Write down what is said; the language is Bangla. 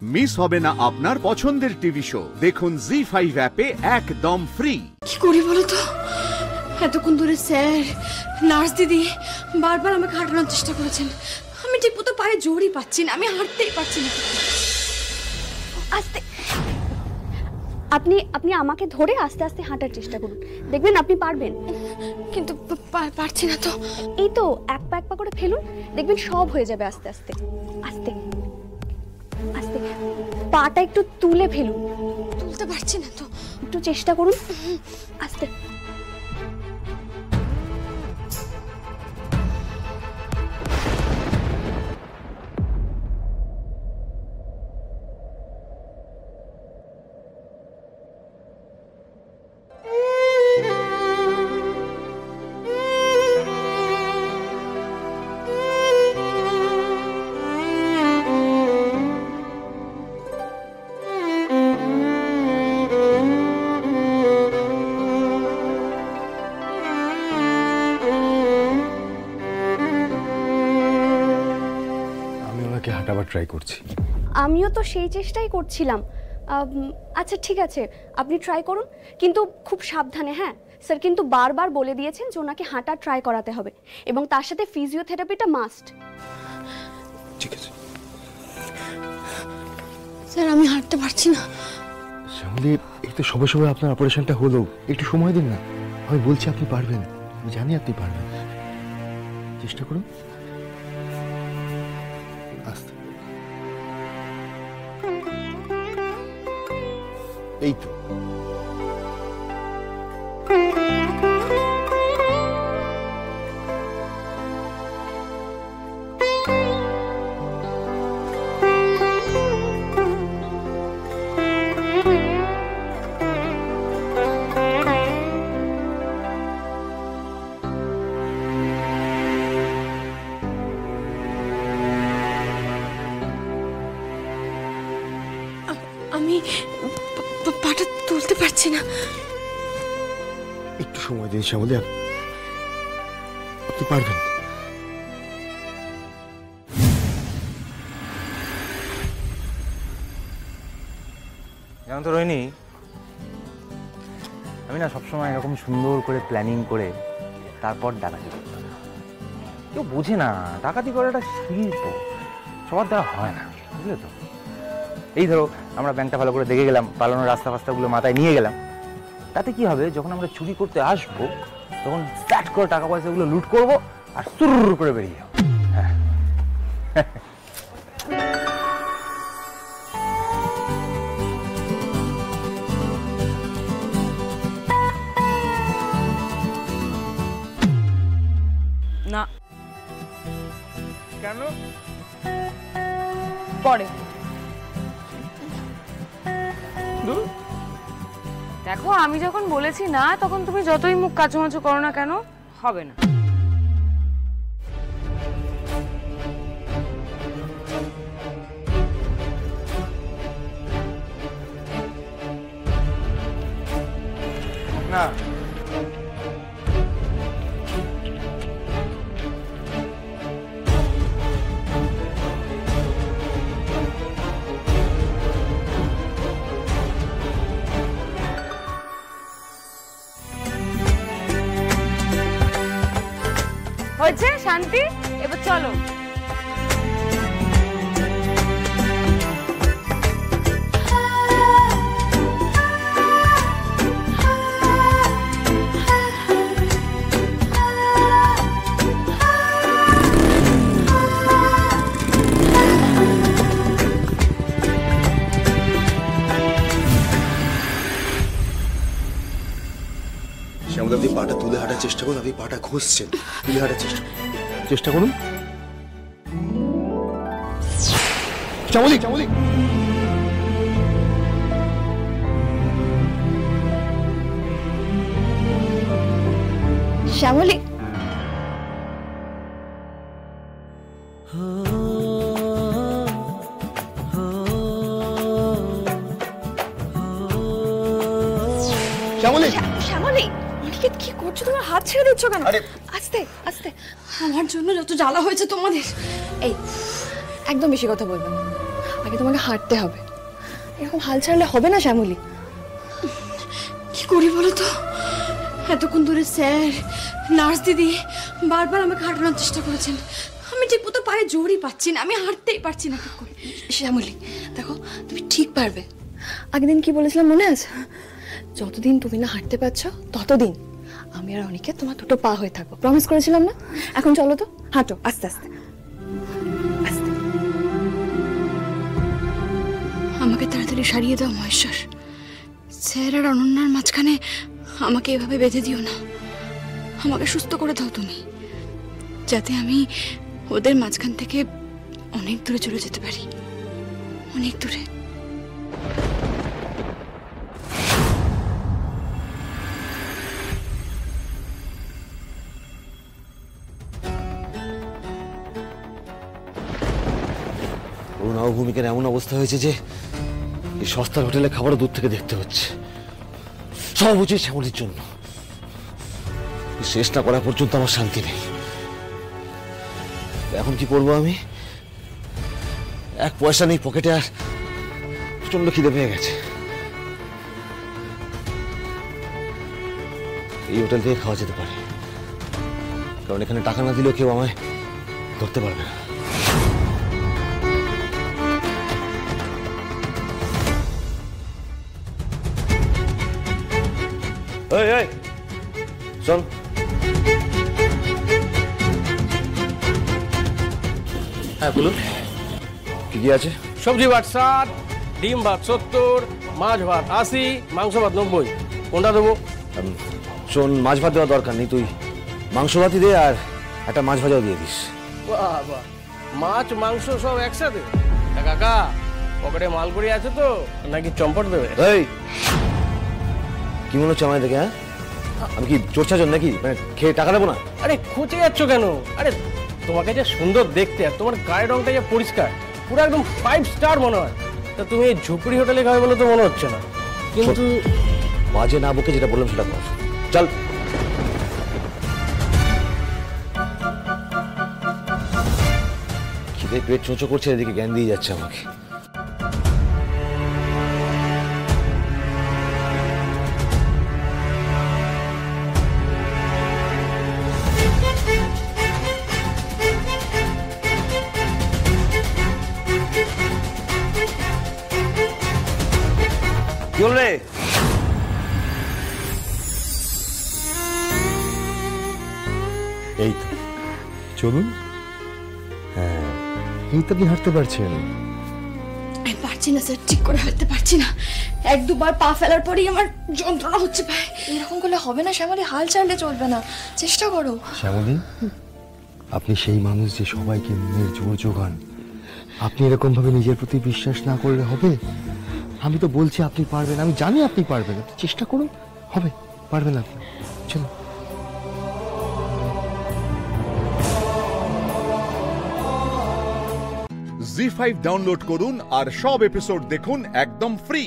মিস হবে না আপনার পছন্দের টিভি শো। দেখুন জি5 অ্যাপে একদম ফ্রি। কি করি বলো তো, এতক্ষণ ধরে স্যার নার্স দিদি বারবার আমাকে হাঁটানোর চেষ্টা করেছেন, আমি ঠিক মতো পায়ে জোরই পাচ্ছি না, আমি হাঁটতেই পারছি না। আস্তে আপনি আপনি আমাকে ধরে আস্তে আস্তে হাঁটার চেষ্টা করুন, দেখবেন আপনি পারবেন। কিন্তু পারছি না তো। এই তো এক পা করে ফেলুন, দেখবেন সব হয়ে যাবে আস্তে আস্তে। আস্তে আস্তে পাটা একটু তুলে ফেলুন। তুলতে পারছি না তো, একটু চেষ্টা করুন। আস্তে হাঁটাবার ট্রাই করছি। আমিও তো সেই চেষ্টাই করছিলাম। আচ্ছা ঠিক আছে, আপনি ট্রাই করুন, কিন্তু খুব সাবধানে। হ্যাঁ, স্যার কিন্তু বারবার বলে দিয়েছেন যে ওনাকে হাঁটা ট্রাই করাতে হবে এবং তার সাথে ফিজিওথেরাপিটা মাস্ট। ঠিক আছে স্যার, আমি হাঁটতে পারছি না। শ্যামলী, এই তো সবে সবে আপনার অপারেশনটা হলো, একটু সময় দিন না। আমি বলছি আপনি পারবেন, আমি জানি আপনি পারবেন, চেষ্টা করুন। আস্তে, এই তো। আমি পাটা তুলতে পারছি না। একটু সময় দিন শ্যামলী, আপনি পারবেন। জানো তো রোহিণী, আমি না সবসময় এরকম সুন্দর করে প্ল্যানিং করে তারপর ডাকাতি করতাম। কেউ বোঝে না ডাকাতি করাটা শিল্প, সবার দ্বারা হয় না, বুঝলে তো। এই ধরো আমরা ব্যাংকটা ভালো করে দেখে গেলাম, পালানোর রাস্তা ফাস্তাগুলো মাথায় নিয়ে গেলাম, তাতে কি হবে, যখন আমরা চুরি করতে আসবো তখন স্টার্ট করে টাকা পয়সাগুলো লুট করব আর সুর করে বেরিয়ে যাবো। হ্যাঁ না। কেন? পরে দেখো, আমি যখন বলেছি না, তখন তুমি যতই মুখ কাচুমাচু করো না কেন, হবে না। না, হয়েছে শান্তি, এবার চলো। শ্যামলী, আপনি পাটা তুলে হাঁটার চেষ্টা করুন, আপনি পাটা ঘষছেন, তুলে হাঁটার চেষ্টা করুন। শ্যামলী, শ্যামলী, শ্যামলী, শ্যামলী, শ্যামলী, অনিকেত কি করছো? তোমার হাত ছেড়ে দিচ্ছ কেন? আস্তে আস্তে, আমার জন্য যত জ্বালা হয়েছে তোমাদের। এই একদম বেশি কথা বলবে না, আগে তোমাকে হাঁটতে হবে। এরকম হাল ছাড়লে হবে না শ্যামলী। কি করি বলো তো? এতক্ষণ ধরে স্যার, নার্স দিদি বারবার আমাকে হাঁটানোর চেষ্টা করেছেন। আমি ঠিক মতো পায়ে জোরই পাচ্ছি না, আমি হাঁটতেই পারছি না। ঠিক করে শ্যামলী দেখো, তুমি ঠিক পারবে। আগের দিন কি বলেছিলাম মনে আছে? যতদিন তুমি না হাঁটতে পারছো ততদিন আমি আর অনিকে তোমার দুটো পা হয়ে থাকবো, প্রমিস করেছিলাম না? এখন চলো তো, হাঁটো আস্তে আস্তে আস্তে। আমাকে তাড়াতাড়ি সারিয়ে দাও মহেশ্বর। স্যার আর অনন্যার মাঝখানে আমাকে এভাবে বেঁধে দিও না। আমাকে সুস্থ করে দাও তুমি, যাতে আমি ওদের মাঝখান থেকে অনেক দূরে চলে যেতে পারি, অনেক দূরে। নবভূমিকার এমন অবস্থা হয়েছে যে এই সস্তার হোটেলে খাবারও দূর থেকে দেখতে হচ্ছে। সব উচিত শ্যামলীর জন্য। শেষ না করা পর্যন্ত আমার শান্তি নেই। এখন কি করবো আমি? এক পয়সা নেই পকেটে, আর প্রচন্ড খিদে পেয়ে গেছে। এই হোটেল থেকে খাওয়া যেতে পারে, কারণ এখানে টাকা না দিলেও কেউ আমায় ধরতে পারবে না। এই এই শোন, হ্যাঁ বলুন, কি কি আছে? সবজি ভাত 60, ডিম ভাত 70, মাছ ভাত 80, মাংস ভাত 90। কোনটা দেবো? শোন, মাছ ভাত দেওয়া দরকার নেই, তুই মাংস ভাতই দে, আর একটা মাছ ভাজাও দিয়ে দিস। বাহ বাহ, মাছ মাংস সব একসাথে? কাকা পকেটে মালগুড়ি আছে তো, নাকি চম্পট দেবে? এই কি মনে হচ্ছে আমায় দেখে? হ্যাঁ, আমি কি চোর চাচর নাকি? মানে খেয়ে টাকা দেবো না? আরে খুঁজে যাচ্ছ কেন? আরে তোমাকে যে সুন্দর দেখতে, আর তোমার গায়ের রংটা যে পরিষ্কার, পুরো একদম 5 স্টার মনে হয়। তা তুমি এই ঝুপড়ি হোটেলে খাবে বলে তো মনে হচ্ছে না। কিন্তু বাজে না বকে যেটা বললাম সেটা কর, চল। খিদে পেট চোঁচো করছে, এদিকে জ্ঞান দিয়ে যাচ্ছে আমাকে। কি হল রে? এই তো চলুন। হ্যাঁ, এই তো আপনি হাঁটতে পারছেন। আমি পারছি না স্যার, ঠিক করে হাঁটতে পারছি না। 1-2 বার পা ফেলার পরেই আমার যন্ত্রণা হচ্ছে পায়ে। এরকম করলে হবে না শ্যামলী, হাল ছাড়লে চলবে না, চেষ্টা করো। শ্যামলী, আপনি সেই মানুষ যে সবাইকে মনের জোর জোগান। আপনি এরকম ভাবে নিজের প্রতি বিশ্বাস না করলে হবে? আমি তো বলছি আপনি পারবেন, আমি জানি আপনি পারবেন। আপনি চেষ্টা করুন, হবে, পারবেন আপনি। চলুন। জি5 ডাউনলোড করুন আর সব এপিসোড দেখুন একদম ফ্রি।